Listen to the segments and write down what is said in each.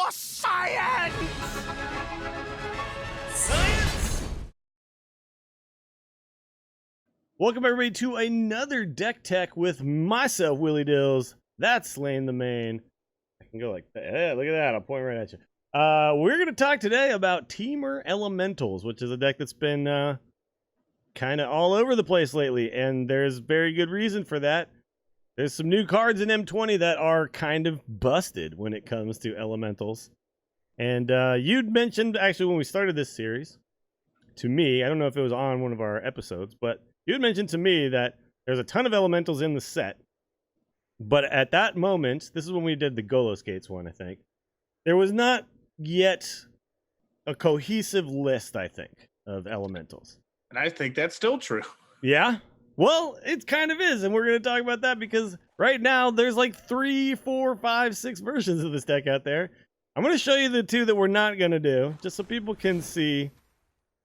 for science! Science! Welcome everybody to another Deck Tech with myself, Willie Dills. That's Slain the Main. I can go like that. Yeah, look at that. I'll point right at you. We're going to talk today about TEMUR Elementals, which is a deck that's been kind of all over the place lately, and there's very good reason for that. There's some new cards in M20 that are kind of busted when it comes to Elementals. And you'd mentioned, actually, when we started this series, to me, I don't know if it was on one of our episodes, but you had mentioned to me that there's a ton of Elementals in the set. But at that moment, this is when we did the Golos Gates one, I think, there was not yet a cohesive list, I think, of Elementals. And I think that's still true. Yeah? Well, it kind of is, and we're going to talk about that because right now there's like 3, 4, 5, 6 versions of this deck out there. I'm going to show you the two that we're not going to do, just so people can see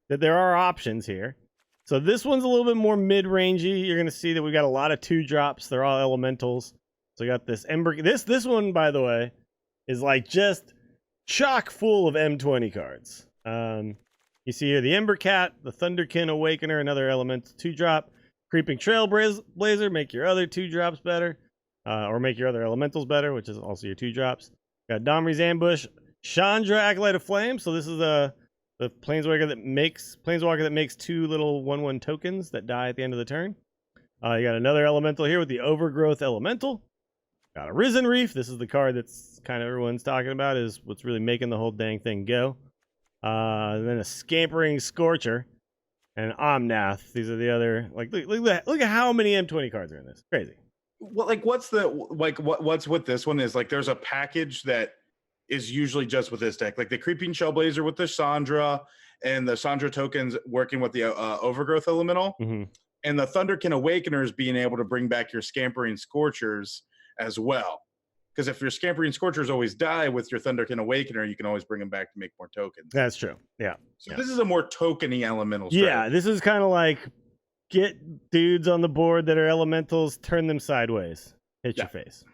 that there are options here. So this one's a little bit more mid-rangey. You're going to see that we got a lot of 2-drops. They're all Elementals. So we got this Ember. This one, by the way, is like just chock full of M20 cards. You see here the Ember Cat, the Thunderkin Awakener, another Elemental 2-drop. Creeping Trailblazer, make your other 2-drops better, or make your other Elementals better, which is also your 2-drops. Got Domri's Ambush, Chandra, Acolyte of Flame. So this is the Planeswalker that makes 2 little 1/1 tokens that die at the end of the turn. You got another Elemental here with the Overgrowth Elemental. Got a Risen Reef. This is the card that's kind of everyone's talking about, is what's really making the whole dang thing go. And then a Scampering Scorcher. And Omnath. These are the other, like, look at how many M20 cards are in this. Crazy. Well, like, what's with this one is like there's a package that is usually just with this deck, like the Creeping Trailblazer with the Chandra and the Chandra tokens working with the Overgrowth Elemental, and the Thunderkin Awakeners being able to bring back your Scampering Scorchers as well. Because if your Scampering Scorchers always die with your Thunderkin Awakener, you can always bring them back to make more tokens. That's true. Yeah. So this is a more tokeny elemental strategy. strategy. Yeah, this is kind of like get dudes on the board that are Elementals, turn them sideways, hit your face.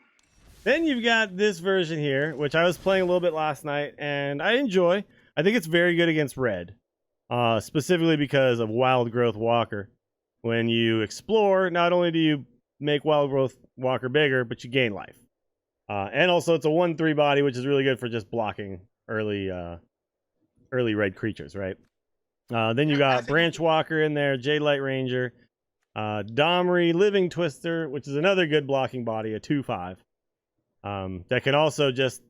Then you've got this version here, which I was playing a little bit last night, and I enjoy. I think it's very good against red, specifically because of Wild Growth Walker. When you explore, not only do you make Wild Growth Walker bigger, but you gain life. And also, it's a 1/3 body, which is really good for just blocking early red creatures, right? Then you got Branch Walker in there, Jade Light Ranger, Domri Living Twister, which is another good blocking body, a 2/5. That can also just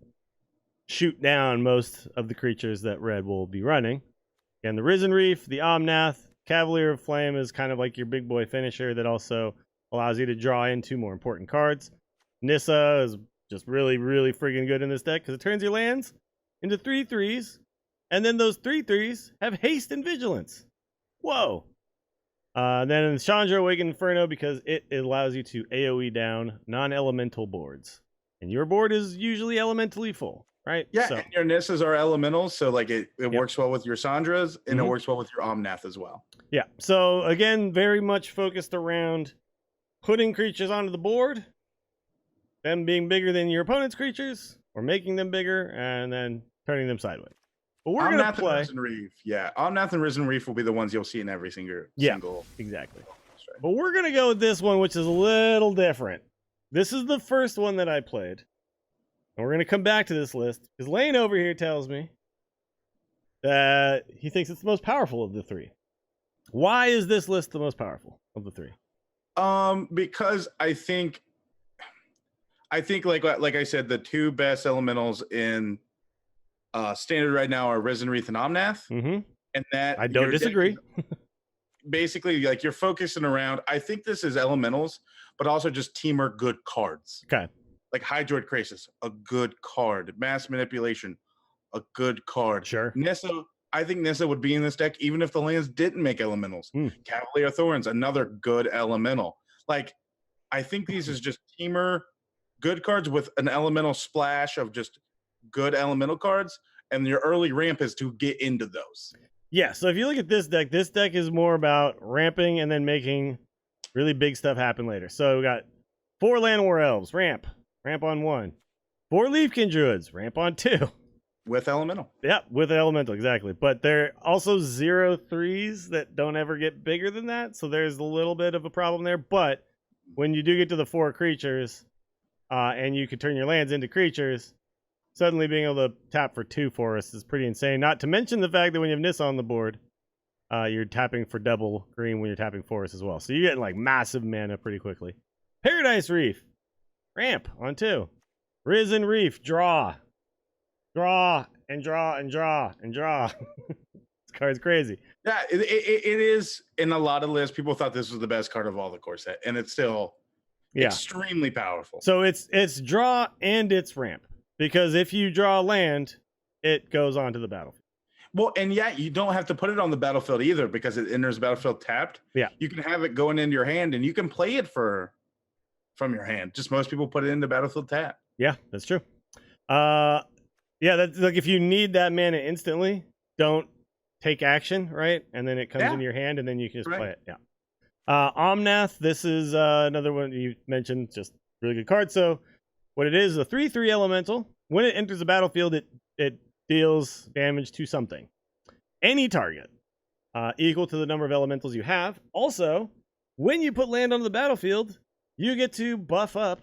shoot down most of the creatures that red will be running. And the Risen Reef, the Omnath, Cavalier of Flame is kind of like your big boy finisher that also allows you to draw in 2 more important cards. Nissa is just really, really friggin' good in this deck because it turns your lands into 3/3s, and then those 3/3s have haste and vigilance. Whoa! Then Chandra Awakened Inferno because it allows you to AoE down non-elemental boards, and your board is usually elementally full, right? Yeah, so, and your Nissas are elementals, so like it works well with your Chandras, and it works well with your Omnath as well. Yeah. So again, very much focused around putting creatures onto the board, them being bigger than your opponent's creatures, or making them bigger, and then turning them sideways. But we're going to play... and Risen Reef. Yeah, Omnath and Risen Reef will be the ones you'll see in every single... exactly. But we're going to go with this one, which is a little different. This is the first one that I played. And we're going to come back to this list, because Lane over here tells me that he thinks it's the most powerful of the 3. Why is this list the most powerful of the 3? Because I think like I said, the 2 best elementals in standard right now are Risen Reef and Omnath. And that I don't disagree. Basically, like you're focusing around. I think this is elementals, but also just TEMUR good cards. Okay. Like Hydroid Krasis, a good card. Mass Manipulation, a good card. Sure. Nissa, I think Nissa would be in this deck even if the lands didn't make elementals. Cavalier of Thorns, another good elemental. Like, I think these is just TEMUR good cards with an elemental splash of just good elemental cards, and your early ramp is to get into those. Yeah, so if you look at this deck is more about ramping and then making really big stuff happen later. So we got 4 Llanowar Elves, ramp on 1. 4 Leafkin Druids, ramp on 2. with elemental. Yeah, with elemental, exactly. But there are also 0/3s that don't ever get bigger than that, so there's a little bit of a problem there. But when you do get to the 4 creatures, and you can turn your lands into creatures, suddenly being able to tap for 2 forests is pretty insane. Not to mention the fact that when you have Nissa on the board, you're tapping for double green when you're tapping forests as well. So you're getting like massive mana pretty quickly. Paradise Reef, ramp on 2. Risen Reef, draw. Draw and draw and draw and draw. This card's crazy. Yeah, it is. In a lot of lists, people thought this was the best card of all the core set, and it's still extremely powerful. So it's draw and it's ramp, because if you draw a land, it goes onto the battlefield. Well, and yeah, you don't have to put it on the battlefield either, because it enters the battlefield tapped. Yeah, you can have it going into your hand, and you can play it from your hand. Just most people put it in the battlefield tap. Yeah, that's true. Yeah, that's like if you need that mana instantly, don't take action, right? And then it comes in your hand, and then you can just play it. Yeah. Omnath, this is another one you mentioned, just really good card. So what it is, a 3/3 elemental. When it enters the battlefield, it deals damage to something. Any target, equal to the number of elementals you have. Also, when you put land on the battlefield, you get to buff up.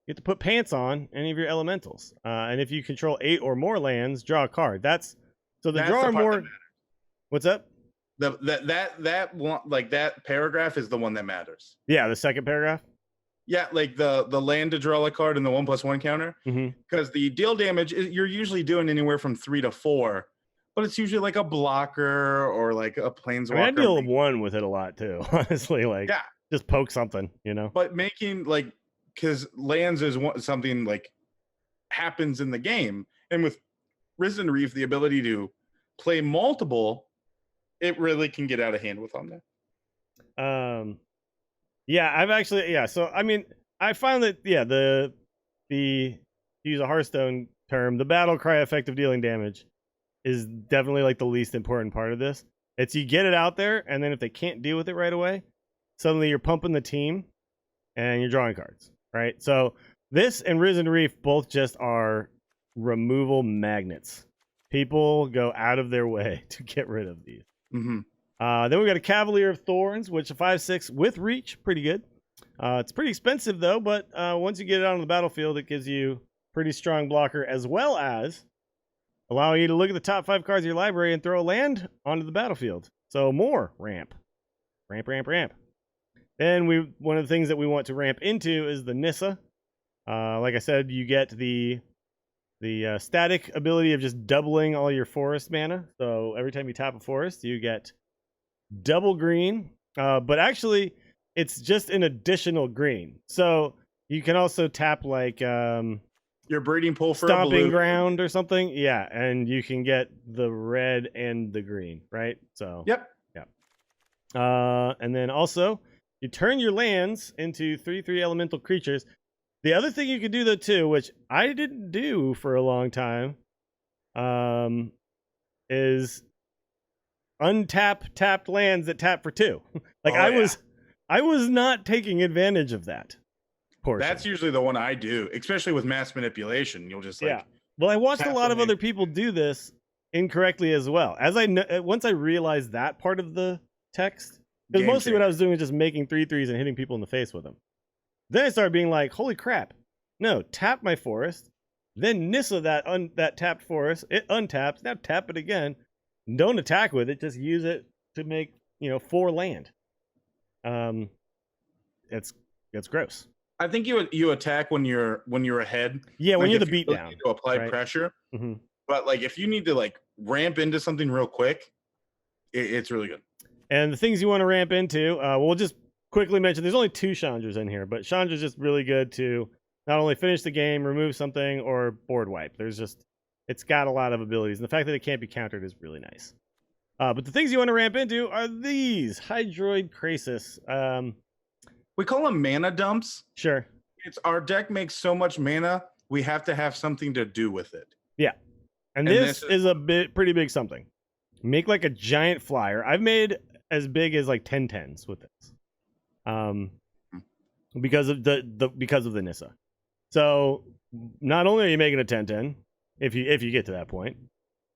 You get to put pants on any of your elementals. And if you control 8 or more lands, draw a card. That's draw more. What's up? That one, like that paragraph is the one that matters. Yeah, the second paragraph. Yeah, like the land to draw a card and the 1+1 counter. Because the deal damage, you're usually doing anywhere from 3 to 4, but it's usually like a blocker or like a planeswalker. I deal 1 with it a lot too, honestly. Like, just poke something, you know. But making like, because lands is something like happens in the game, and with Risen Reef, the ability to play multiple, it really can get out of hand with on that. Yeah, I've actually so I mean, I found that the to use a Hearthstone term, the battle cry effect of dealing damage is definitely like the least important part of this. It's you get it out there, and then if they can't deal with it right away, suddenly you're pumping the team and you're drawing cards. Right, so this and Risen Reef both just are removal magnets. People go out of their way to get rid of these. Then we got a Cavalier of Thorns, which is 5/6 with reach, pretty good. It's pretty expensive though, but once you get it on the battlefield, it gives you pretty strong blocker, as well as allowing you to look at the top 5 cards of your library and throw a land onto the battlefield. So more ramp. Then one of the things that we want to ramp into is the Nissa. Like I said, you get the static ability of just doubling all your forest mana. So every time you tap a forest, you get double green. But actually, it's just an additional green. So you can also tap like your breeding pool for Stomping Ground or something. Yeah, and you can get the red and the green, right? So yep. And then also, you turn your lands into 3/3 elemental creatures. The other thing you can do though too, which I didn't do for a long time, is untap tapped lands that tap for 2. Like I was not taking advantage of that portion. That's usually the one I do, especially with mass manipulation. You'll just Well, I watched a lot of other people do this incorrectly as well. As once I realized that part of the text. Because mostly what I was doing was just making 3/3s and hitting people in the face with them. Then I started being like, holy crap. No, tap my forest. Then Nissa that tapped forest. It untaps. Now tap it again. Don't attack with it. Just use it to make, 4 land. It's gross. I think you attack when you're ahead. Yeah, when you're the beatdown. To apply pressure. But like if you need to like ramp into something real quick, it's really good. And the things you want to ramp into, we'll just quickly mention, there's only 2 Chandras in here, but Chandra's just really good to not only finish the game, remove something, or board wipe. It's got a lot of abilities, and the fact that it can't be countered is really nice. But the things you want to ramp into are these. Hydroid Krasis. We call them mana dumps. Sure. It's our deck makes so much mana, we have to have something to do with it. Yeah. And this is a pretty big something. Make like a giant flyer. I've made as big as like 10 10s with this. Because of the Nissa. So not only are you making a 10/10, if you get to that point.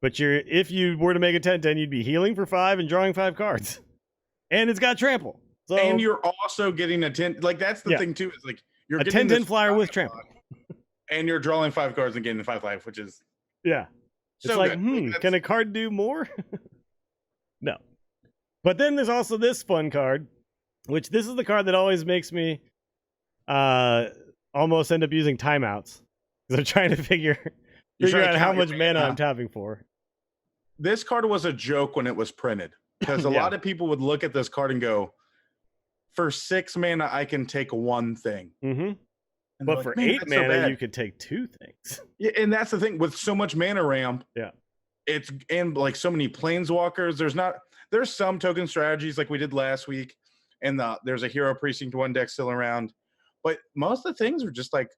But if you were to make a 10-10, you'd be healing for 5 and drawing 5 cards. And it's got trample. So, and you're also getting a 10. Like, that's the thing, too. Is like you're a getting 10-10 flyer with trample. And you're drawing 5 cards and getting 5 life, which is... Yeah. It's so like, good. Can a card do more? No. But then there's also this fun card, which this is the card that always makes me almost end up using timeouts. Because I'm trying to figure out how much mana I'm tapping for. This card was a joke when it was printed. Because a lot of people would look at this card and go, for 6 mana, I can take 1 thing. Mm-hmm. But like, for 8 mana, you could take 2 things. Yeah, and that's the thing with so much mana ramp. Yeah, it's and like so many planeswalkers. There's some token strategies like we did last week, and there's a Hero Precinct 1 deck still around. But most of the things are just like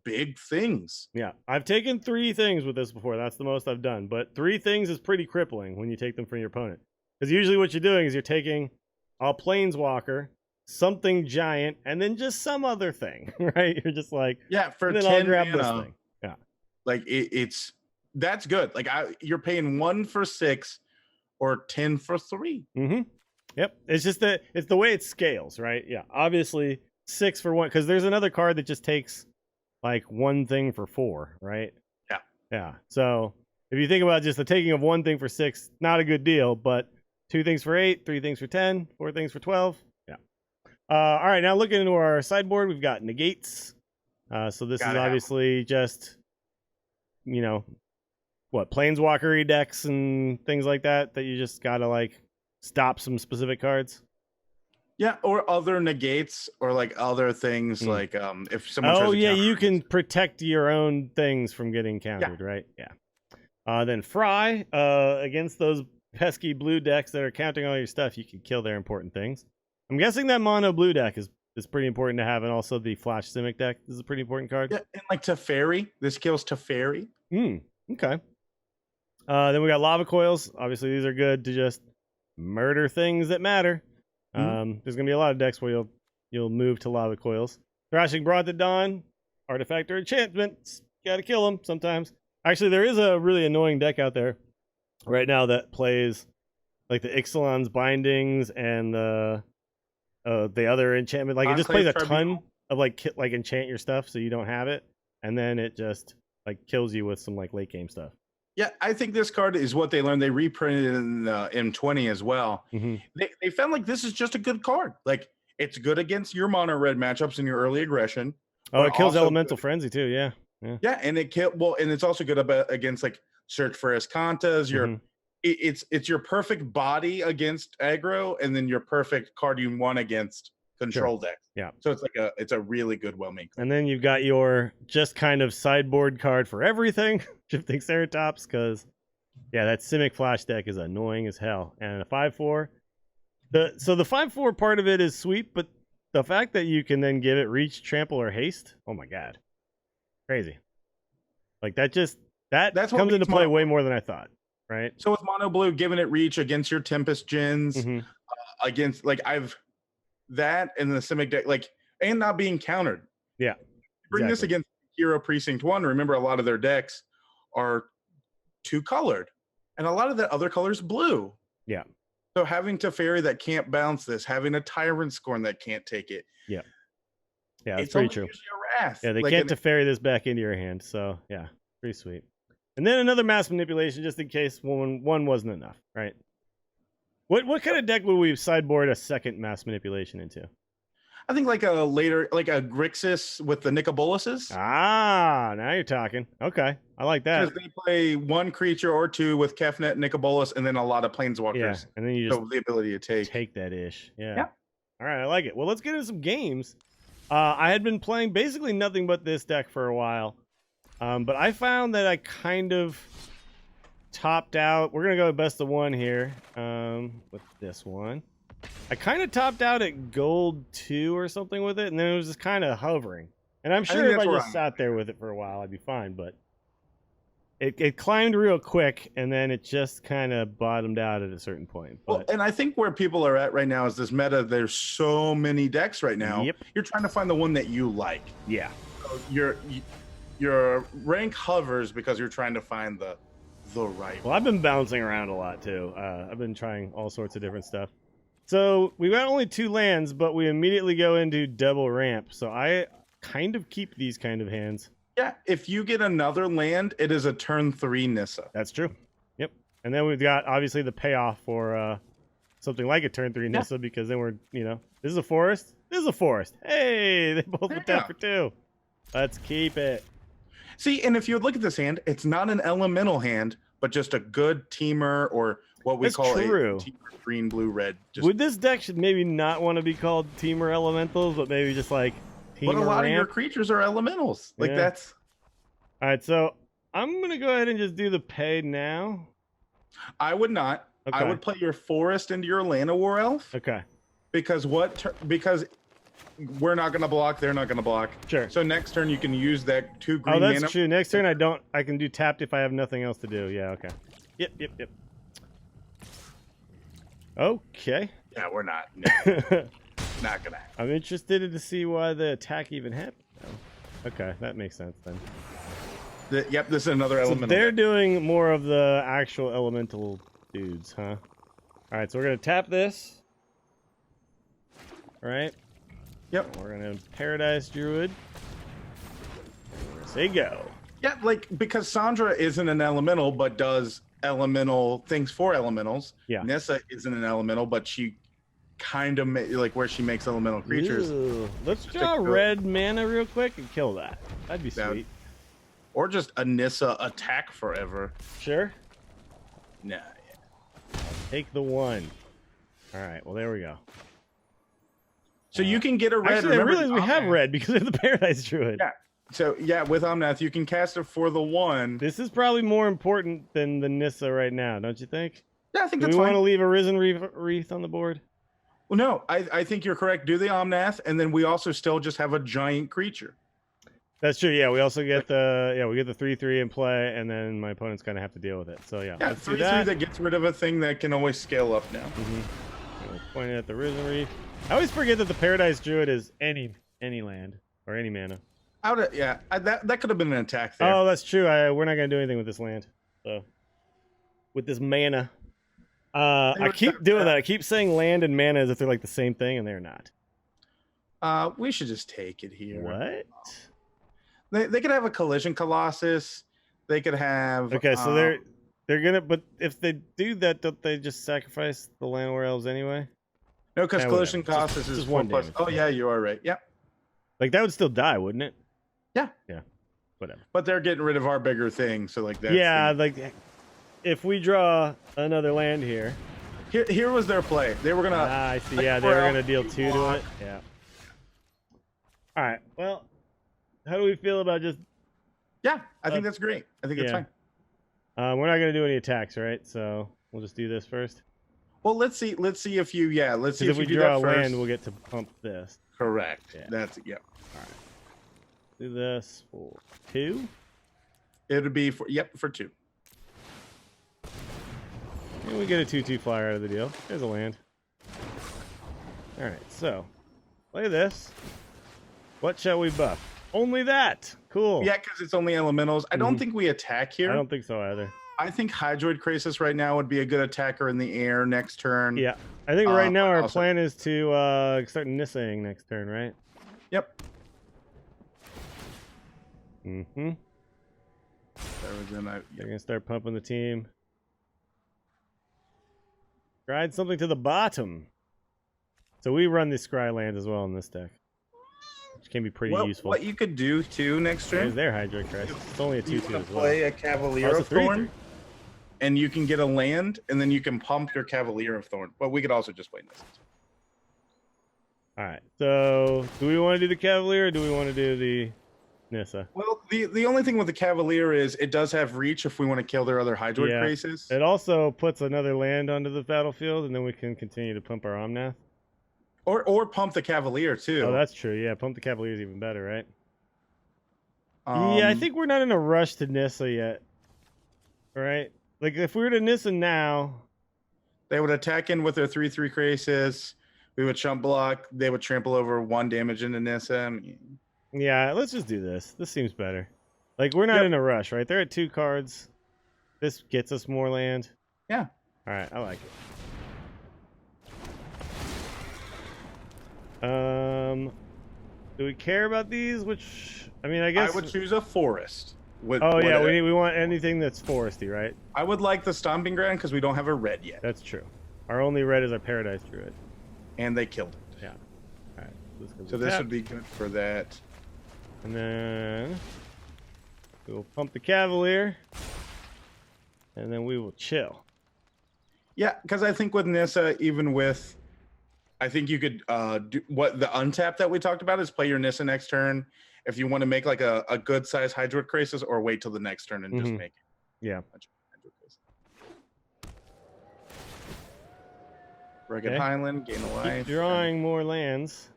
big things. Yeah, I've taken 3 things with this before. That's the most I've done. But 3 things is pretty crippling when you take them from your opponent. Because usually what you're doing is you're taking a planeswalker, something giant, and then just some other thing, right? You're just like, yeah, for 10 I'll grab mana, this thing. Yeah, like that's good. Like you're paying 1 for 6 or 10 for 3. Mm-hmm. Yep. It's just it's the way it scales, right? Yeah. Obviously 6 for 1, because there's another card that just takes like 1 thing for 4, right? Yeah. Yeah. So if you think about just the taking of 1 thing for 6, not a good deal, but 2 things for 8, 3 things for 10, 4 things for 12. Yeah. All right. Now looking into our sideboard, we've got negates. So this is obviously just, planeswalker decks and things like that you just gotta like stop some specific cards. Yeah, or other negates or like other things like if someone tries to you can protect your own things from getting countered, right? Yeah. Then Fry, against those pesky blue decks that are counting all your stuff, you can kill their important things. I'm guessing that mono blue deck is pretty important to have, and also the Flash Simic deck is a pretty important card. Yeah, and like Teferi. This kills Teferi. Okay. Then we got Lava Coils. Obviously, these are good to just murder things that matter. There's gonna be a lot of decks where you'll move to Lava Coils. Thrashing Broad to Dawn, artifact or enchantments. Gotta kill them sometimes. Actually, there is a really annoying deck out there right now that plays like the Ixalan's Bindings and the other enchantment. Like it just plays a ton of like enchant your stuff so you don't have it, and then it just like kills you with some like late game stuff. Yeah, I think this card is what they learned. They reprinted it in M20 as well. They found like this is just a good card. Like it's good against your mono red matchups and your early aggression. Oh, it kills Elemental Frenzy too. Yeah, and and it's also good against like Search for Escantas. It's your perfect body against aggro, and then your perfect card you want against control deck. Yeah. So it's a really good well-made card. And then you've got your just kind of sideboard card for everything, Shifting Ceratops, because that Simic Flash deck is annoying as hell. And a 5/4. So the 5/4 part of it is sweet, but the fact that you can then give it reach, trample, or haste, oh my god. Crazy. Like that comes into play way more than I thought. Right. So with mono blue, giving it reach against your Tempest Gens, against like that and the Simic deck, like, and not being countered. Yeah. Bring this against Hero Precinct 1. Remember, a lot of their decks are 2-colored, and a lot of the other colors blue. Yeah. So having Teferi that can't bounce this, having a Tyrant Scorn that can't take it. Yeah. Yeah, that's pretty true. A Wrath. Yeah, they can't Teferi this back into your hand. So yeah, pretty sweet. And then another mass manipulation, just in case one wasn't enough, right? What kind of deck would we sideboard a second mass manipulation into? I think like a Grixis with the Nicoboluses. Ah, now you're talking. Okay, I like that. Because they play 1 creature or 2 with Kefnet, Nicobolus, and then a lot of Planeswalkers. Yeah, and then you just the ability to take that ish. Yeah. All right, I like it. Well, let's get into some games. I had been playing basically nothing but this deck for a while. But I found that I kind of topped out. We're going to go best of 1 here with this one. I kind of topped out at gold 2 or something with it, and then it was just kind of hovering. And I'm sure if I just sat there with it for a while, I'd be fine. But it climbed real quick, and then it just kind of bottomed out at a certain point. But, well, and I think where people are at right now is this meta. There's so many decks right now. Yep. You're trying to find the one that you like. Yeah. So you're your rank hovers because you're trying to find the right. Well, I've been bouncing around a lot too. I've been trying all sorts of different stuff. So we got only 2 lands, but we immediately go into double ramp. So I kind of keep these kind of hands. Yeah, if you get another land, it is a turn 3 Nissa. That's true. Yep. And then we've got obviously the payoff for something like a turn 3 Nissa, because then we're, this is a forest. This is a forest. Hey, they both went down for 2. Let's keep it. See, and if you look at this hand, it's not an elemental hand, but just a good teamer, or what we call a teamer, green, blue, red. Would this deck should maybe not want to be called Teamer Elementals, but maybe just like Teamer But a lot ramp? of your creatures are elementals. Like that's... All right, so I'm going to go ahead and just do the pay now. I would not. Okay. I would play your forest into your Llanowar Elf. Okay. Because because we're not going to block, they're not going to block. Sure. So next turn you can use that 2 green mana. Oh, that's mana. true. Next turn I can do tapped if I have nothing else to do. Yeah, okay. Yep. Okay. Yeah, we're not. No. Not gonna happen. I'm interested to see why the attack even happened. Okay, that makes sense then. Yep, this is another elemental. So they're doing more of the actual elemental dudes, huh? All right, so we're gonna tap this. All right. Yep. We're gonna Paradise Druid. Say go. Yeah, like because Chandra isn't an elemental, but does elemental things for elementals. Yeah. Nissa isn't an elemental, but she kind of like where she makes elemental creatures. Ooh. Let's draw red mana real quick and kill that. That'd be sweet. Or just a Nissa attack forever. Sure. Nah. I'll take the 1. All right. Well, there we go. So you can get a red. Actually, I realize we have red because of the Paradise Druid. Yeah. So yeah, with Omnath, you can cast it for the 1. This is probably more important than the Nissa right now, don't you think? Yeah, I think that's fine. Do we want to leave a Risen Reef on the board? Well, no, I think you're correct. Do the Omnath, and then we also still just have a giant creature. That's true. Yeah, we also get we get the 3/3 in play, and then my opponent's gonna have to deal with it. So yeah, let's 3/3 that gets rid of a thing that can always scale up now. Point it at the Risen Reef. I always forget that the Paradise Druid is any land or any mana. That could have been an attack there. Oh, that's true. We're not gonna do anything with this land. So with this mana, I keep doing that. I keep saying land and mana as if they're like the same thing, and they're not. We should just take it here. What? They could have a Collision Colossus. They could have. Okay, so they're gonna. But if they do that, don't they just sacrifice the Llanowar Elves anyway? No, because Collision Colossus is 4+. Damage. Oh yeah, you are right. Yeah. Like that would still die, wouldn't it? Yeah. Yeah. Whatever. But they're getting rid of our bigger thing, so like that. Yeah, like if we draw another land here. Here was their play. They were gonna. I see. Yeah, they were gonna deal 2 to it. Yeah. All right. Well, how do we feel about just? Yeah, I think that's great. I think it's fine. We're not gonna do any attacks, right? So we'll just do this first. Well, let's see. Let's see if you. Yeah, let's see if we you draw a do that land, first. we'll get to pump this. Correct. Yeah. That's All right. Do this for 2. It would be for for 2. And we get a 2/2 flyer out of the deal. There's a land. All right. So play this. What shall we buff? Only that. Cool. Yeah, because it's only elementals. I don't think we attack here. I don't think so either. I think Hydroid Krasis right now would be a good attacker in the air next turn. Yeah. I think right now our plan is to start Nissaing next turn, right? Yep. Mm-hmm. They're going to start pumping the team. Ride something to the bottom. So we run the Scry land as well in this deck. Which can be pretty useful. What you could do too next turn. There's their Hydroid Krasis. It's only a 2/2 as well. Play a Cavalier of Thorns, and you can get a land, and then you can pump your Cavalier of Thorns. But we could also just play this. All right. So, do we want to do the Cavalier or do we want to do the Nissa? Well, the only thing with the Cavalier is it does have reach if we want to kill their other Hydroid Krasis. It also puts another land onto the battlefield, and then we can continue to pump our Omnath. Or pump the Cavalier too. Oh, that's true. Yeah, pump the Cavalier is even better, right? Yeah, I think we're not in a rush to Nissa yet. Right? Like, if we were to Nissa now... They would attack in with their 3/3 Krasis. We would chump block. They would trample over 1 damage into Nissa. Yeah, let's just do this. This seems better. Like, we're not Yep. in a rush, right? They're at 2 cards. This gets us more land. Yeah. All right, I like it. Do we care about these? Which, I mean, I guess I would choose a forest. Oh yeah, we want anything that's foresty, right? I would like the Stomping Ground because we don't have a red yet. That's true. Our only red is our Paradise Druid. And they killed it. Yeah. All right. So this would be good for that. And then we'll pump the Cavalier, and then we will chill. Yeah, because I think with Nissa, even with, I think you could do what the untap that we talked about is play your Nissa next turn. If you want to make like a good size Hydroid Krasis, or wait till the next turn and just make it. Yeah. Rugged Highland, gain a life. Keep drawing more lands.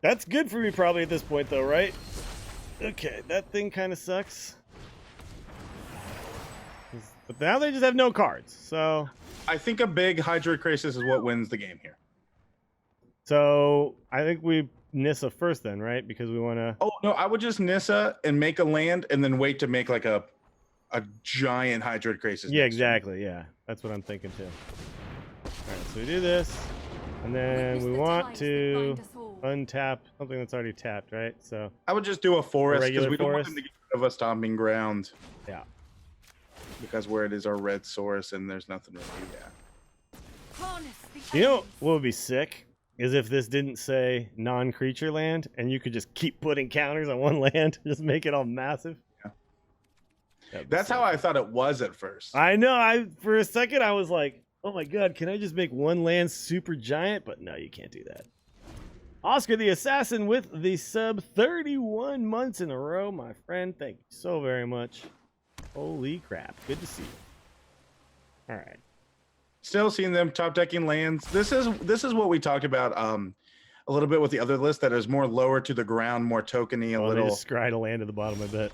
That's good for me probably at this point though, right? Okay, that thing kind of sucks. But now they just have no cards, so... I think a big Hydroid Krasis is what wins the game here. So, I think we Nissa first then, right? Because we want to... Oh, no, I would just Nissa and make a land and then wait to make like a giant Hydroid Krasis. Yeah, exactly, yeah. That's what I'm thinking too. Alright, so we do this, and then we want to untap something that's already tapped, right? So I would just do a forest because we don't want forest. them to get rid of a Stomping Ground. Yeah. Because where it is our red source and there's nothing really You know what would be sick? Is if this didn't say non-creature land, and you could just keep putting counters on one land, just make it all massive. Yeah. That's how I thought it was at first. I know. For a second I was like, oh my god, can I just make one land super giant? But no, you can't do that. Oscar the Assassin with the sub 31 months in a row, my friend. Thank you so very much. Holy crap. Good to see you. All right. Still seeing them top decking lands. This is what we talked about a little bit with the other list that is more lower to the ground, more tokeny, a little. They just scryed a land at the bottom, I bet.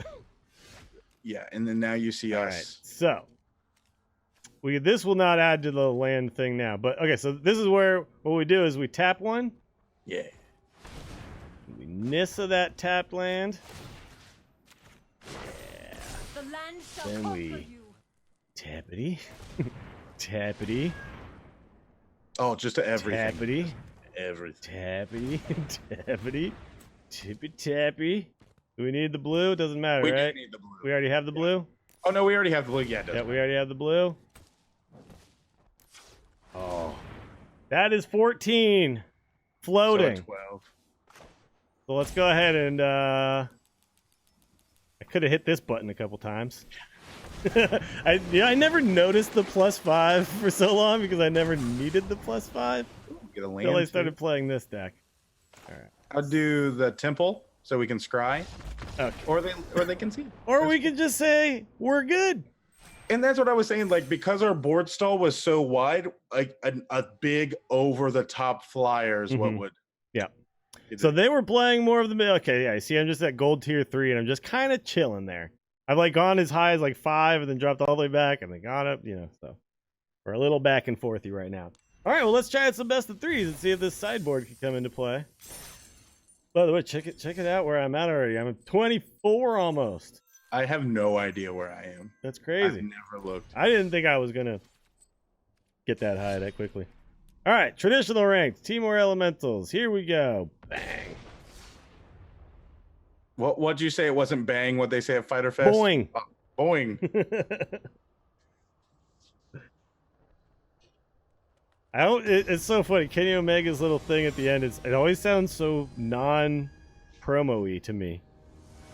Yeah, and then now you see All us. right. So this will not add to the land thing now, but okay. So this is where what we do is we tap one. Yeah. We Nissa that tapped land. Then we tappity, tappity. Oh, just to everything. Tappity, everything. Tappity, tappity, tippy tappy. Do we need the blue? Doesn't matter, we right? Do need the blue. We already have the blue. Oh no, we already have the blue. Yeah, we already have the blue. Oh, that is 14 floating. So 12. So let's go ahead and I could have hit this button a couple times. I never noticed the +5 for so long because I never needed the +5 Get a land until I started playing this deck. All right. I'll do the temple so we can scry. Okay. Or they can see. Or we could just say we're good. And that's what I was saying. Like, because our board stall was so wide, like a big over the top flyer is what would. Yeah. So they were playing more of the okay. Yeah. See, I'm just at gold tier 3, and I'm just kind of chilling there. I've like gone as high as like 5, and then dropped all the way back, and then gone up. You know, so we're a little back and forthy right now. All right. Well, let's try out some best of 3s and see if this sideboard can come into play. By the way, check it out where I'm at already. I'm at 24 almost. I have no idea where I am. That's crazy. I've never looked. I didn't think I was gonna get that high that quickly. All right, traditional ranked TEMUR Elementals. Here we go. Bang. What'd you say? It wasn't bang. What they say at Fighter Fest? Boing. Oh, boing. It's so funny. Kenny Omega's little thing at the end it always sounds so non-promo-y to me.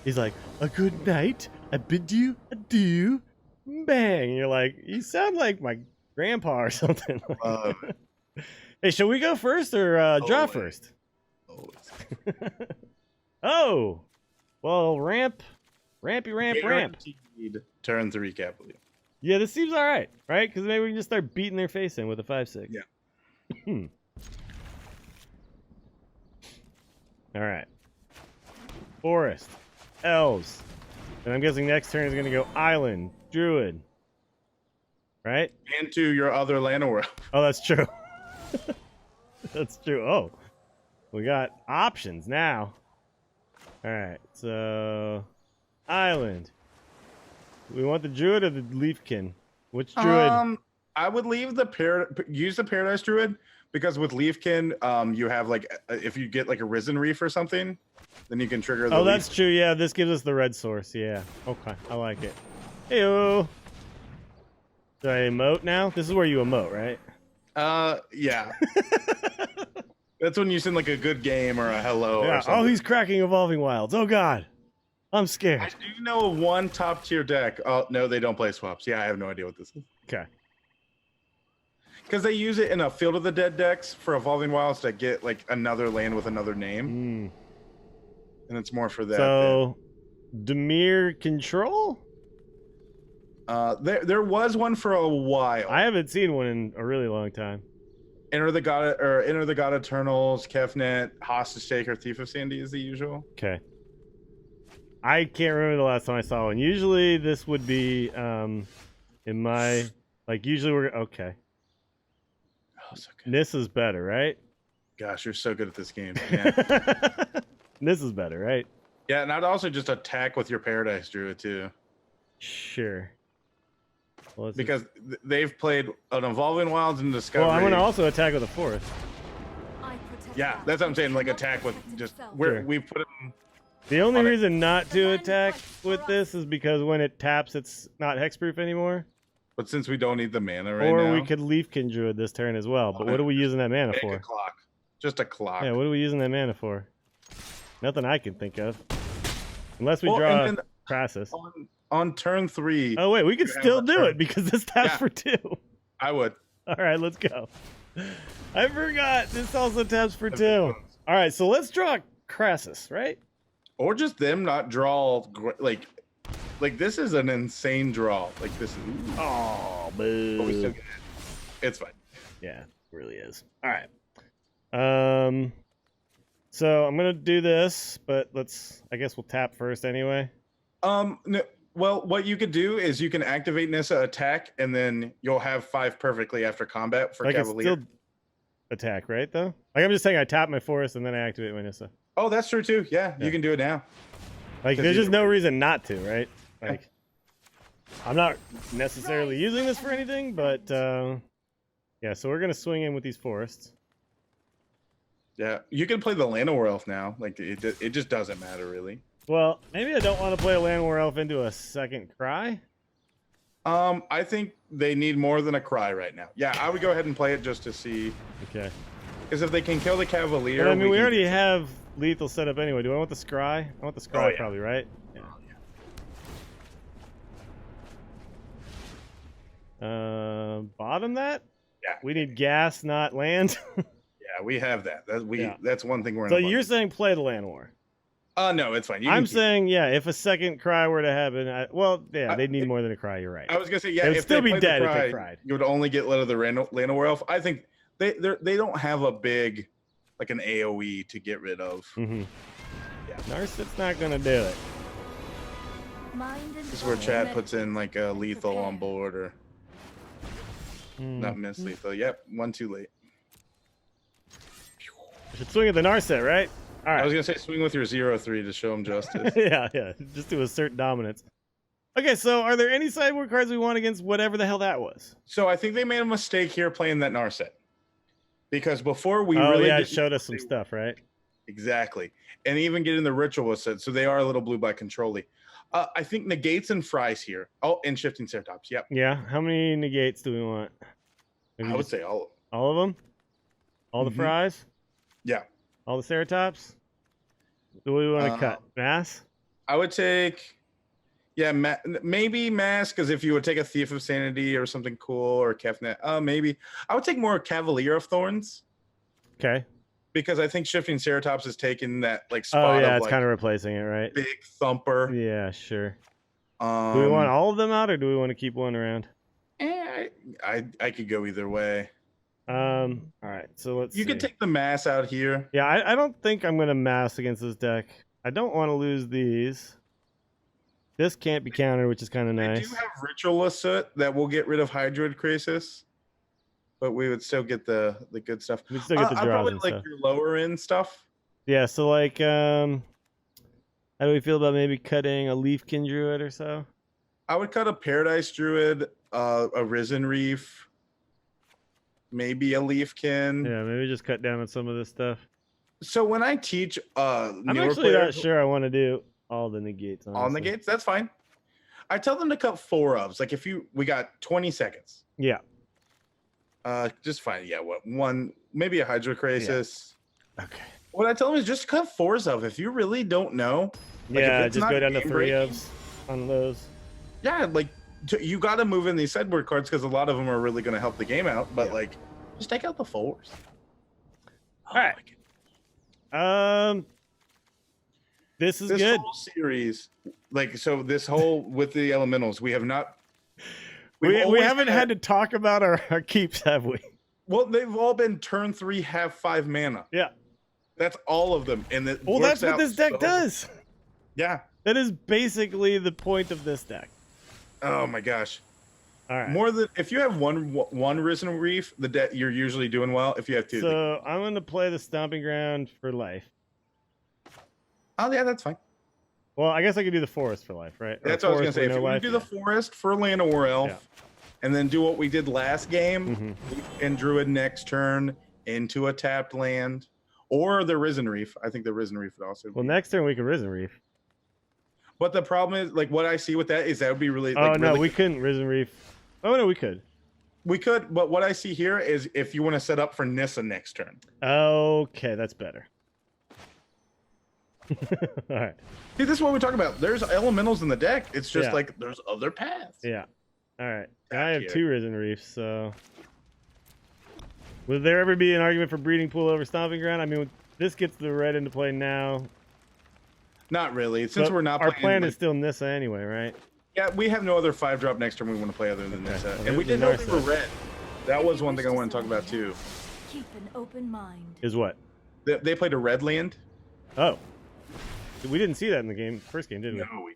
He's like, a good night. I bid you adieu. Bang. And you're like, you sound like my grandpa or something. Hey, shall we go first or draw first? Oh. Well, ramp. Guaranteed turn 3 Cavalier. Yeah, this seems all right? Because maybe we can just start beating their face in with a 5/6. Yeah. All right. Forest. Elves. And I'm guessing next turn is going to go Island. Druid. Right? And to your other Llanowar. Oh, that's true. That's true. Oh. We got options now. All right, so island. We want the druid or the leafkin? Which druid? I would leave use the Paradise Druid, because with Leafkin, you have like if you get like a Risen Reef or something, then you can trigger the That's true. Yeah, this gives us the red source. Yeah. Okay, I like it. Heyo. Do I emote now? This is where you emote, right? Yeah. That's when you send like a good game or a hello or something. Oh, he's cracking Evolving Wilds. Oh God, I'm scared. I do know one top tier deck. Oh no, they don't play swaps. Yeah, I have no idea what this is. Okay. Because they use it in a Field of the Dead decks for Evolving Wilds to get like another land with another name. And it's more for that. So, Dimir Control? There was one for a while. I haven't seen one in a really long time. Enter the God Eternals, Kefnet, Hostage Taker, Thief of Sandy is the usual. Okay. I can't remember the last time I saw one. Usually this would be in my usually we're okay. Oh, so good. Nissa's better, right? Gosh, you're so good at this game. Yeah. Nissa's better, right? Yeah, and I'd also just attack with your Paradise Druid too. Sure. Well, because they've played an Evolving Wilds and Discovery. Well, I'm gonna also attack with a forest. Yeah, that's what I'm saying. Like attack with just where we put them. The only reason not to attack with this is because when it taps, it's not hexproof anymore. But since we don't need the mana right now, or we could Leafkin Druid this turn as well. But what are we using that mana for? A clock. Just a clock. Yeah, what are we using that mana for? Nothing I can think of. Unless we draw Krasis. On turn 3. Oh wait, we could still do it because this taps for 2. I would. All right, let's go. I forgot this also taps for 2. All right, so let's draw Krasis, right? Or just them not draw like this is an insane draw. Like this is oh boo. But we still get it. It's fine. Yeah, it really is. All right. So I'm gonna do this, but I guess we'll tap first anyway. No, well, what you could do is you can activate Nissa attack, and then you'll have 5 perfectly after combat for Cavalier. Still attack, right? Though, I'm just saying, I tap my forest and then I activate my Nissa. Oh, that's true too. Yeah, you can do it now. There's just no reason not to, right? I'm not necessarily using this for anything, but yeah. So we're gonna swing in with these forests. Yeah, you can play the Llanowar Elf now. Like it just doesn't matter really. Well, maybe I don't want to play a Llanowar Elf into a second cry. I think they need more than a cry right now. Yeah, I would go ahead and play it just to see. Okay. Because if they can kill the Cavalier, but, I mean, we already have lethal set up anyway. Do I want the scry? I want the scry probably, right? Yeah. Bottom that? Yeah. We need gas, not land. Yeah, we have that. That's one thing we're. So you're saying play the Llanowar? No, it's fine. I'm saying, yeah, if a second cry were to happen, they'd need more than a cry. You're right. I was gonna say, yeah, it would still be dead if they cried. You would only get rid of the Llanowar Elf. I think they don't have a big, like an AOE to get rid of. Mm-hmm. Yeah, Narset's not gonna do it. This is where Chad puts in like a lethal on board or not miss lethal. Yep, 1 too late. I should swing at the Narset, right? All right. I was gonna say swing with your 0/3 to show him justice. yeah, just to assert dominance. Okay, so are there any sideboard cards we want against whatever the hell that was? So I think they made a mistake here playing that Narset. Because before we it showed us some stuff, right? Exactly. And even getting the ritual set, so they are a little blue by control-y. I think negates and fries here. Oh, and shifting Ceratops, yep. Yeah, how many negates do we want? Maybe I would say all of them. All of them? All the fries? Yeah. All the Ceratops? Do we want to cut? Mass? I would take, maybe Mass, because if you would take a Thief of Sanity or something cool, or Kefnet, maybe. I would take more Cavalier of Thorns. Okay. Because I think Shifting Ceratops is taking that spot of it's kind of replacing it, right? Big thumper. Yeah, sure. Do we want all of them out, or do we want to keep one around? I could go either way. All right, so let's see. You could take the Mass out here. Yeah, I don't think I'm going to Mass against this deck. I don't want to lose these. This can't be countered, which is kind of nice. I do have Ritualist that will get rid of Hydroid Krasis, but we would still get the good stuff. We'd still get the draws probably and like stuff. Your lower end stuff. Yeah, so like How do we feel about maybe cutting a Leafkin Druid or so? I would cut a Paradise Druid, a Risen Reef, maybe a Leafkin. Yeah, maybe just cut down on some of this stuff. So when I teach I'm newer actually not players sure I want to do all the negates. on the honestly. gates, that's fine. I tell them to cut 4 ofs. Like we got 20 seconds. Yeah. Just fine. Yeah, one, maybe a Hydroid Krasis. Yeah. Okay. What I tell them is just cut 4s of. If you really don't know, like, if Yeah, it's just not go down to 3 game-breaking, ofs on those. Yeah, like you got to move in these sideboard cards because a lot of them are really going to help the game out. But like, just take out the 4s. All right. This is This good. whole series, like, so this whole with the elementals, we have not. We always haven't had to talk about our keeps, have we? Well, they've all been turn 3, have 5 mana. Yeah. That's all of them, and it Well, works that's what out this deck so- does. Yeah. That is basically the point of this deck. Oh my gosh. All right. More than if you have one Risen Reef, the deck you're usually doing well. If you have 2, So I'm going to play the Stomping Ground for life. oh yeah, that's fine. Well, I guess I could do the Forest for life, right? Or That's what I was gonna Forest say. with If no you want life, to do the Forest for Llanowar Elf, Yeah. and then do what we did last game, Mhm. and Druid next turn into a tapped land, or the Risen Reef. I think the Risen Reef would also. Well, be. next turn we can Risen Reef. But the problem is, like, what I see with that is that would be really. Oh, Like, no, really we couldn't Risen Reef. Oh, no, we could. We could, but what I see here is if you want to set up for Nissa next turn. Okay, that's better. All right. See, this is what we talk about. There's elementals in the deck. It's just Yeah. like there's other paths. Yeah. All right. I Back have here. 2 Risen Reefs, so. Would there ever be an argument for Breeding Pool over Stomping Ground? I mean, this gets the red into play now. Not really, since But we're not. our playing, plan like- is still Nissa anyway, right? Yeah, we have no other 5-drop next turn we want to play other than Okay. Nissa, Well, and we there's didn't the know they were Narset. red. That was one thing I want to talk about too. Keep an open mind. Is what? They played a red land. Oh. We didn't see that in the first game, did we? No, we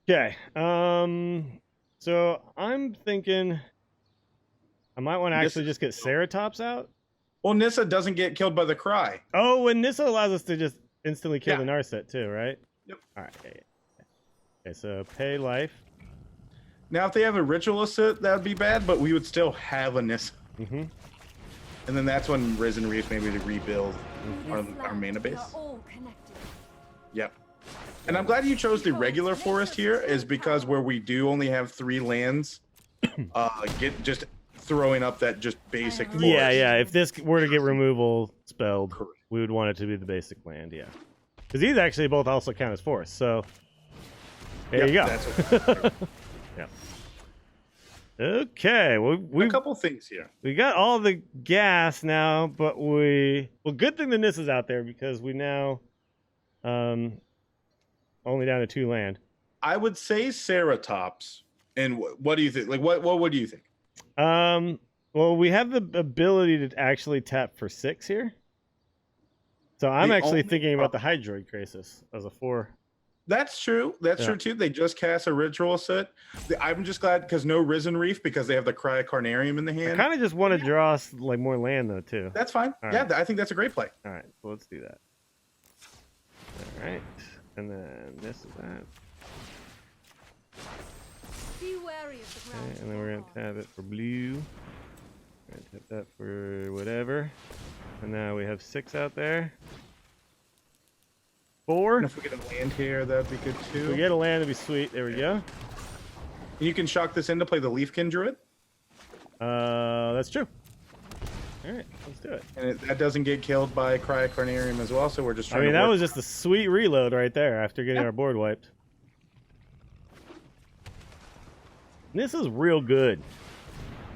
didn't. Okay. So I'm thinking I might want to actually just get Ceratops out. Well, Nissa doesn't get killed by the cry. Oh, and Nissa allows us to just instantly kill Yeah. the Narset too, right? Yep. All right. Yeah. Okay, so pay life. Now, if they have a ritualist, that would be bad, but we would still have a Nissa. Mm-hmm. And then that's when Risen Reef maybe to rebuild our mana base. All connected. Yep. And I'm glad you chose the regular forest here, is because where we do only have 3 lands, just throwing up that just basic forest. Yeah, yeah. If this were to get removal spelled, Correct. we would want it to be the basic land, yeah. Because these actually both also count as forest, so there you go. That's what, Yeah. Okay, well, a couple things here. we got all the gas now, but good thing the Nissa's out there because we now only down to 2 land. I would say Ceratops. And what do you think? Like, what would you think? Well, we have the ability to actually tap for 6 here. So I'm The actually only thinking about the Hydroid Krasis as a 4. That's true. That's Yeah. true too. They just cast a ritual set. I'm just glad because no Risen Reef because they have the Cryocarnarium in the I hand. kind of just want to draw like more land though too. That's fine. All Yeah, right. I think that's a great play. All right, so let's do that. All right, and then this is that. Be wary of the ground. Okay, and then we're gonna tap it for blue. We're gonna tap that for whatever. And now we have 6 out there. 4. And if we get a land here, that'd be good too. If we get a land, it'd be sweet. There we go. And you can shock this in to play the Leafkin Druid, That's true. All right, let's do it. and that doesn't get killed by Cryocarnarium as well. So we're just I trying mean, to that work- was just a sweet reload right there after getting Yeah. our board wiped. This is real good.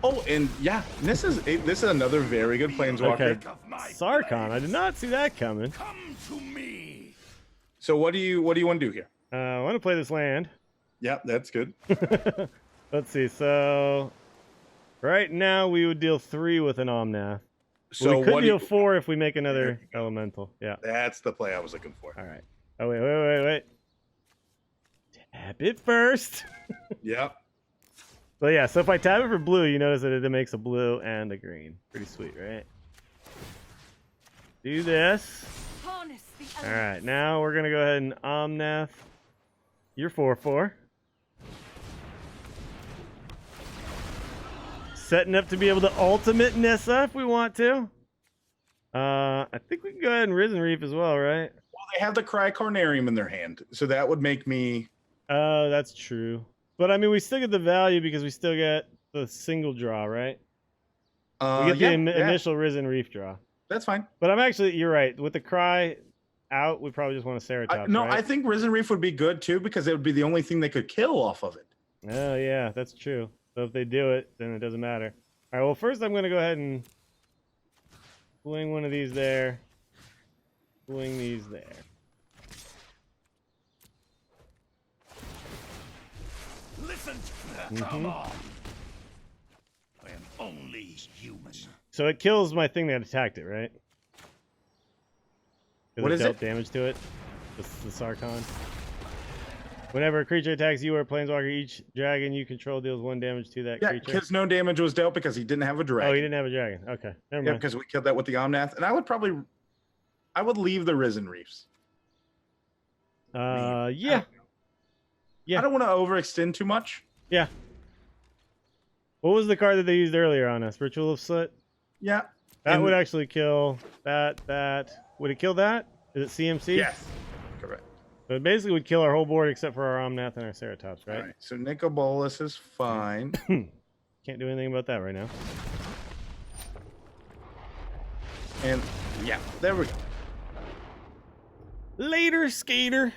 Oh, and yeah, this is another very good Planeswalker. Okay. Sarkhan, I did not see that coming. Come to me. So what do you want to do here? I want to play this land. Yeah, that's good. Let's see. So right now we would deal 3 with an Omnath. So we could what do deal you, 4 if we make another There you go. elemental. Yeah. That's the play I was looking for. All right. Oh wait. Tap it first. Yep. But yeah, so if I tap it for blue, you notice that it makes a blue and a green. Pretty sweet, right? Do this. Tarnish Harness the All elements. right, now we're gonna go ahead and Omnath. You're 4/4. Setting up to be able to ultimate Nissa if we want to. I think we can go ahead and Risen Reef as well, right? Well, they have the Cry Carnarium in their hand, so that would make me. Oh, that's true. But I mean, we still get the value because we still get the single draw, right? We get the initial Risen Reef draw. That's fine. But I'm actually, you're right. With the Cry out, we probably just want a Ceratops, No, right? I think Risen Reef would be good too because it would be the only thing they could kill off of it. Oh, yeah, that's true. So if they do it, then it doesn't matter. All right, well, first I'm going to go ahead and fling one of these there. Fling these there. Listen to that. Come on. I am only human. So it kills my thing that attacked it, right? What is dealt it? damage to it? The Sarkon. Whenever a creature attacks you or a planeswalker, each dragon you control deals 1 damage to that Yeah, creature. because no damage was dealt because he didn't have a dragon. Oh, he didn't have a dragon. Okay, never Yeah, mind. because we killed that with the Omnath, and I would leave the Risen Reefs. Yeah. Yeah. I don't want to overextend too much. Yeah. What was the card that they used earlier on us? Ritual of Soot? Yeah. That And- would actually kill that. Would it kill that? Is it CMC? Yes. Correct. So it basically would kill our whole board except for our Omnath and our Ceratops, right? All right. So Nicobolus is fine. Can't do anything about that right now. And yeah, there we go. Later, skater.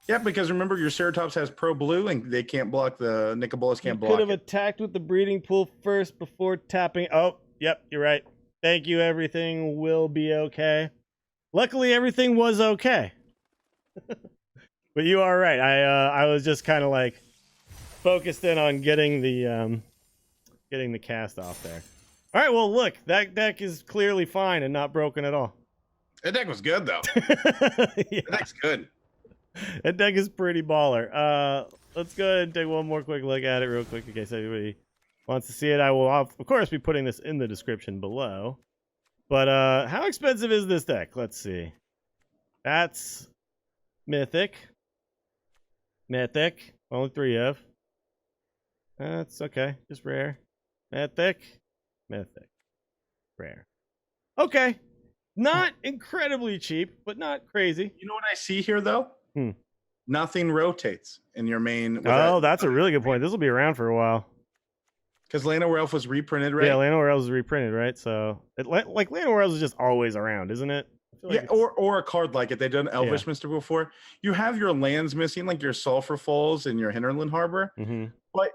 Yeah, because remember your Ceratops has Pro Blue and they can't block the Nicobolus You can't could block have it. attacked with the breeding pool first before tapping. Oh, yep, you're right. Thank you. Everything will be okay. Luckily, everything was okay. But you are right. I was just kind of like focused in on getting the cast off there. All right. Well, look, that deck is clearly fine and not broken at all. That deck was good though. Yeah, That deck's good. that deck is pretty baller. Let's go ahead and take one more quick look at it real quick in case everybody wants to see it. I will, of course, be putting this in the description below. But how expensive is this deck? Let's see. That's Mythic. Mythic. Only 3 of. That's okay. Just rare. Mythic. Mythic. Rare. Okay. Not incredibly cheap, but not crazy. You know what I see here though? Hmm. Nothing rotates in your main. Oh, that's a really good point. This will be around for a while. Because Llanowar Elf was reprinted, right? Yeah, Llanowar Elves is reprinted, right? So, like Llanowar Elves is just always around, isn't it? I feel like Yeah, it's- or a card like it. They've done Elvish Mystical before. You have your lands missing, like your Sulfur Falls and your Hinterland Harbor, Mhm. but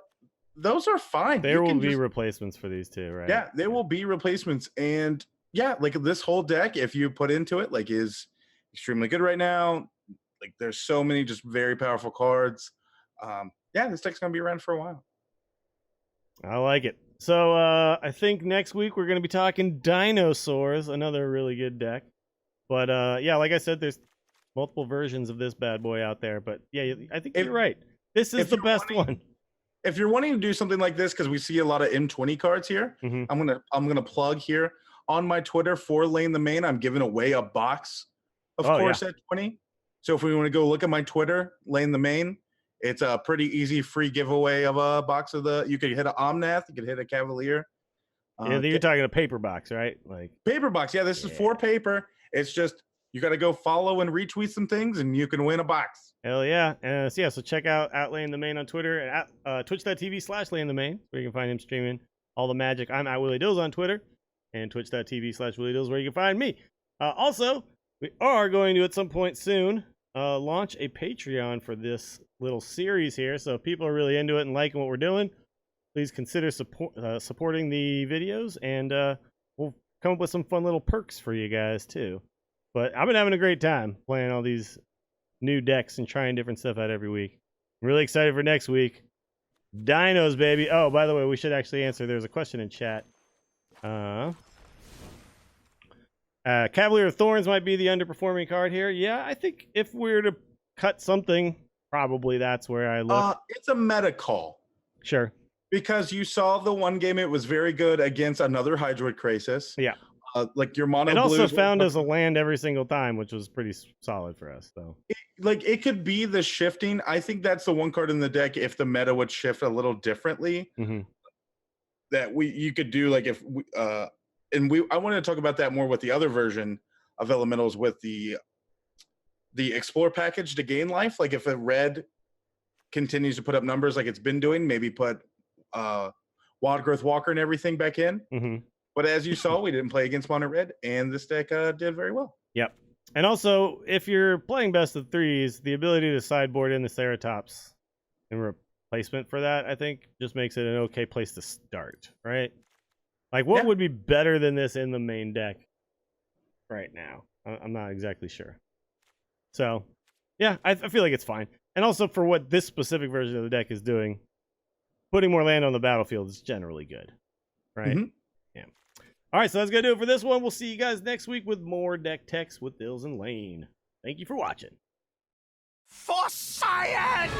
those are fine. There You will can be just- replacements for these two, right? yeah, there will be replacements, and yeah, like this whole deck, if you put into it, like is extremely good right now. Like there's so many just very powerful cards. Yeah, this deck's gonna be around for a while. I like it. So I think next week we're going to be talking Dinosaurs, another really good deck. But yeah, like I said, there's multiple versions of this bad boy out there. But yeah, I think you're right. This is if the you're best wanting- one. If you're wanting to do something like this, because we see a lot of M20 cards here, Mhm. I'm gonna plug here on my Twitter for Lane the Main. I'm giving away a box of Oh, course at 20. So if we want to go look at my Twitter, Lane the Main, it's a pretty easy free giveaway of a box of the. You could hit an Omnath, you could hit a Cavalier. Yeah, you're talking a paper box, right? Like Paper box. Yeah, this is for paper. It's just you got to go follow and retweet some things, and you can win a box. hell yeah. So check out Lane the Main on Twitter and at twitch.tv/Lane the Main, where you can find him streaming all the magic. I'm at Willie Dills on Twitter and twitch.tv/Willie Dills, where you can find me. Also, we are going to at some point soon launch a Patreon for this little series here. So if people are really into it and liking what we're doing, please consider supporting the videos, and we'll come up with some fun little perks for you guys too. But I've been having a great time playing all these new decks and trying different stuff out every week. I'm really excited for next week. Dinos, baby. Oh, by the way, we should actually answer. There's a question in chat. Cavalier of Thorns might be the underperforming card here. Yeah, I think if we were to cut something, probably that's where I look. It's a meta call. Sure. Because you saw the one game, it was very good against another Hydroid Krasis. Yeah. Like your mono It also blues, found us a land every single time, which was pretty solid for us, though. like it could be the shifting. I think that's the one card in the deck. If the meta would shift a little differently, that you could do like if we, I wanted to talk about that more with the other version of elementals with the explore package to gain life. Like if a red continues to put up numbers like it's been doing, maybe put Wild Growth Walker and everything back in. But as you saw, we didn't play against mono red, and this deck did very well. Yep. And also, if you're playing best of threes, the ability to sideboard in the Ceratops in replacement for that, I think, just makes it an okay place to start, right? Like, what would be better than this in the main deck right now? I'm not exactly sure. So, yeah, I feel like it's fine. And also, for what this specific version of the deck is doing, putting more land on the battlefield is generally good, right? Yeah. All right, so that's going to do it for this one. We'll see you guys next week with more deck techs with Dills and Lane. Thank you for watching. For science!